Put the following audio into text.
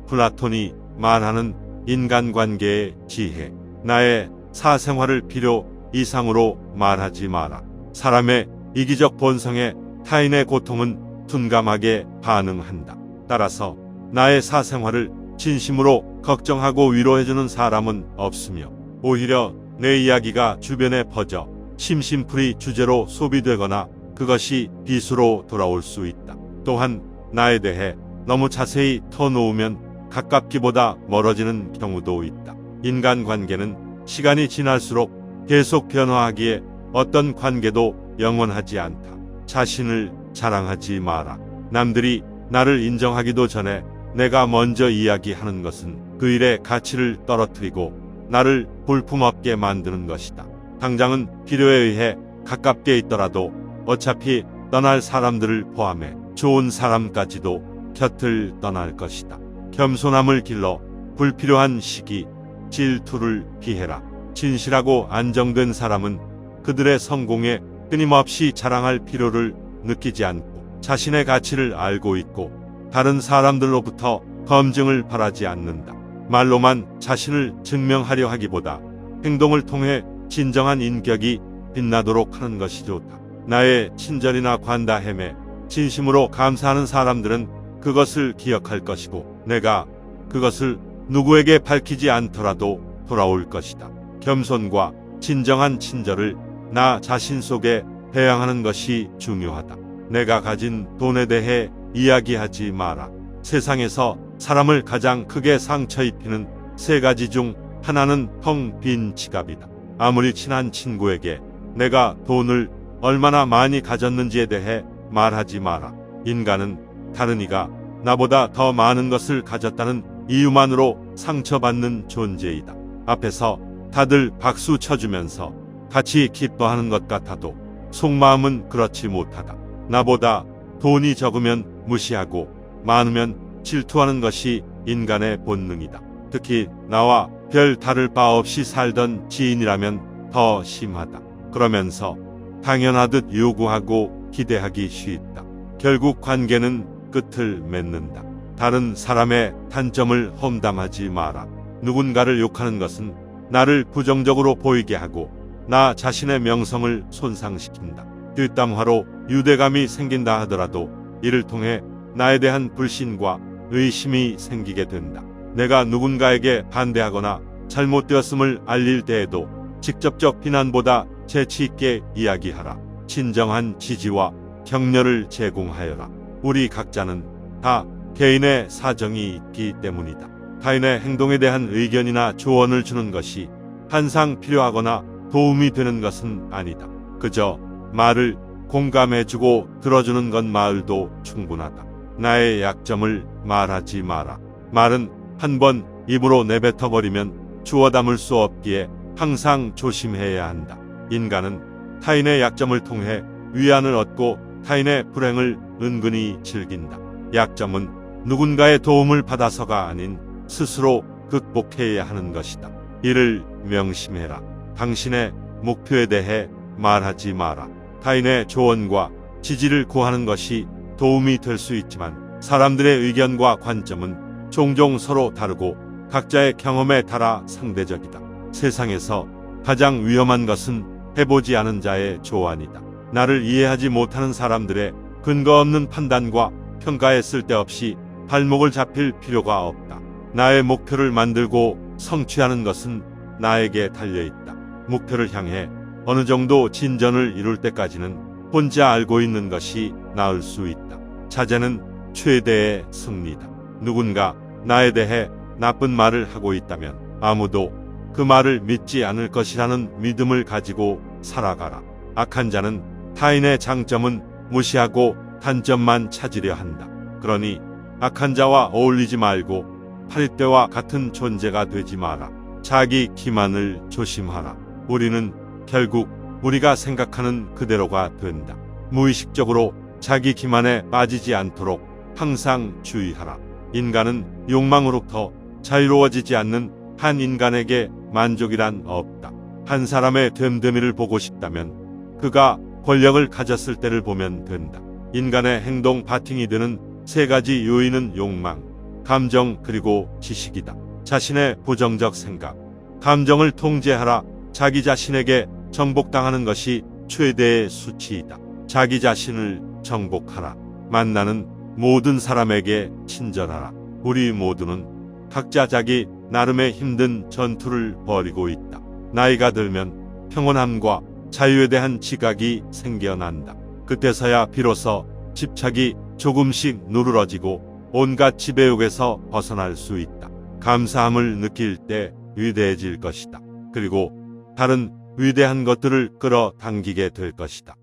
플라톤이 말하는 인간관계의 지혜. 나의 사생활을 필요 이상으로 말하지 마라. 사람의 이기적 본성에 타인의 고통은 둔감하게 반응한다. 따라서 나의 사생활을 진심으로 걱정하고 위로해주는 사람은 없으며 오히려 내 이야기가 주변에 퍼져 심심풀이 주제로 소비되거나 그것이 비수로 돌아올 수 있다. 또한 나에 대해 너무 자세히 터놓으면 가깝기보다 멀어지는 경우도 있다. 인간관계는 시간이 지날수록 계속 변화하기에 어떤 관계도 영원하지 않다. 자신을 자랑하지 마라. 남들이 나를 인정하기도 전에 내가 먼저 이야기하는 것은 그 일의 가치를 떨어뜨리고 나를 볼품없게 만드는 것이다. 당장은 필요에 의해 가깝게 있더라도 어차피 떠날 사람들을 포함해 좋은 사람까지도 곁을 떠날 것이다. 겸손함을 길러 불필요한 시기, 질투를 피해라. 진실하고 안정된 사람은 그들의 성공에 끊임없이 자랑할 필요를 느끼지 않고 자신의 가치를 알고 있고 다른 사람들로부터 검증을 바라지 않는다. 말로만 자신을 증명하려 하기보다 행동을 통해 진정한 인격이 빛나도록 하는 것이 좋다. 나의 친절이나 관다햄에 진심으로 감사하는 사람들은 그것을 기억할 것이고 내가 그것을 누구에게 밝히지 않더라도 돌아올 것이다. 겸손과 진정한 친절을 나 자신 속에 배양하는 것이 중요하다. 내가 가진 돈에 대해 이야기하지 마라. 세상에서 사람을 가장 크게 상처 입히는 세 가지 중 하나는 텅 빈 지갑이다. 아무리 친한 친구에게 내가 돈을 얼마나 많이 가졌는지에 대해 말하지 마라. 인간은 다른 이가 나보다 더 많은 것을 가졌다는 이유만으로 상처받는 존재이다. 앞에서 다들 박수 쳐주면서 같이 기뻐하는 것 같아도 속마음은 그렇지 못하다. 나보다 돈이 적으면 무시하고 많으면 질투하는 것이 인간의 본능이다. 특히 나와 별 다를 바 없이 살던 지인이라면 더 심하다. 그러면서 당연하듯 요구하고 기대하기 쉽다. 결국 관계는 끝을 맺는다. 다른 사람의 단점을 험담하지 마라. 누군가를 욕하는 것은 나를 부정적으로 보이게 하고 나 자신의 명성을 손상시킨다. 뒷담화로 유대감이 생긴다 하더라도 이를 통해 나에 대한 불신과 의심이 생기게 된다. 내가 누군가에게 반대하거나 잘못되었음을 알릴 때에도 직접적 비난보다 재치 있게 이야기하라. 진정한 지지와 격려를 제공하여라. 우리 각자는 다 개인의 사정이 있기 때문이다. 타인의 행동에 대한 의견이나 조언을 주는 것이 항상 필요하거나 도움이 되는 것은 아니다. 그저 말을 공감해주고 들어주는 것만으로도 충분하다. 나의 약점을 말하지 마라. 말은 한번 입으로 내뱉어버리면 주워 담을 수 없기에 항상 조심해야 한다. 인간은 타인의 약점을 통해 위안을 얻고 타인의 불행을 은근히 즐긴다. 약점은 누군가의 도움을 받아서가 아닌 스스로 극복해야 하는 것이다. 이를 명심해라. 당신의 목표에 대해 말하지 마라. 타인의 조언과 지지를 구하는 것이 도움이 될 수 있지만 사람들의 의견과 관점은 종종 서로 다르고 각자의 경험에 따라 상대적이다. 세상에서 가장 위험한 것은 해보지 않은 자의 조언이다. 나를 이해하지 못하는 사람들의 근거 없는 판단과 평가에 쓸데없이 발목을 잡힐 필요가 없다. 나의 목표를 만들고 성취하는 것은 나에게 달려있다. 목표를 향해 어느 정도 진전을 이룰 때까지는 혼자 알고 있는 것이 나을 수 있다. 자제는 최대의 승리다. 누군가 나에 대해 나쁜 말을 하고 있다면 아무도 그 말을 믿지 않을 것이라는 믿음을 가지고 살아가라. 악한 자는 타인의 장점은 무시하고 단점만 찾으려 한다. 그러니 악한 자와 어울리지 말고 파리떼와 같은 존재가 되지 마라. 자기 기만을 조심하라. 우리는 결국 우리가 생각하는 그대로가 된다. 무의식적으로 자기 기만에 빠지지 않도록 항상 주의하라. 인간은 욕망으로부터 자유로워지지 않는 한 인간에게 만족이란 없다. 한 사람의 됨됨이를 보고 싶다면 그가 권력을 가졌을 때를 보면 된다. 인간의 행동 바탕이 되는 세 가지 요인은 욕망, 감정 그리고 지식이다. 자신의 부정적 생각, 감정을 통제하라. 자기 자신에게 정복당하는 것이 최대의 수치이다. 자기 자신을 정복하라. 만나는 모든 사람에게 친절하라. 우리 모두는 각자 자기 나름의 힘든 전투를 벌이고 있다. 나이가 들면 평온함과 자유에 대한 지각이 생겨난다. 그때서야 비로소 집착이 조금씩 누그러지고 온갖 지배욕에서 벗어날 수 있다. 감사함을 느낄 때 위대해질 것이다. 그리고 다른 위대한 것들을 끌어당기게 될 것이다.